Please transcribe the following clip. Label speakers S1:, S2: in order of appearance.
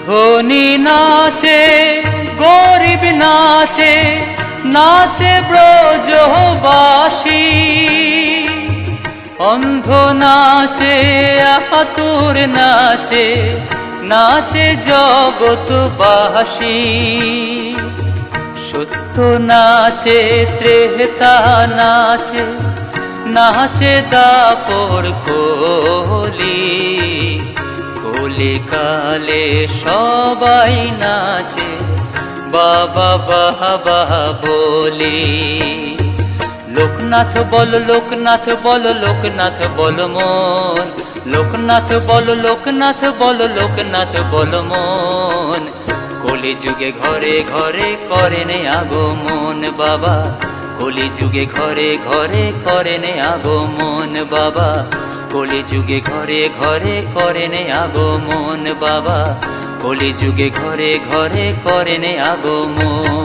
S1: ধনী নাচে গরিব নাচে, নাচে ব্রজবাসী। অন্ধ নাচে আতুর নাচে, নাচে জগৎবাসী। সত্য নাচে ত্রেতা নাচে, নাচে দাপর কলি। কলিকালে সবাই নাচে বাবা বাবা বলি। লোকনাথ বল লোকনাথ বল লোকনাথ বল মন, লোকনাথ বল লোকনাথ বল লোকনাথ বল মন। কলি যুগে ঘরে ঘরে করেন আগমন বাবা, কলি যুগে ঘরে ঘরে করেন আগমন বাবা। কলি যুগে ঘরে ঘরে করেন আগমন বাবা, কলি যুগে ঘরে ঘরে করেন আগমন।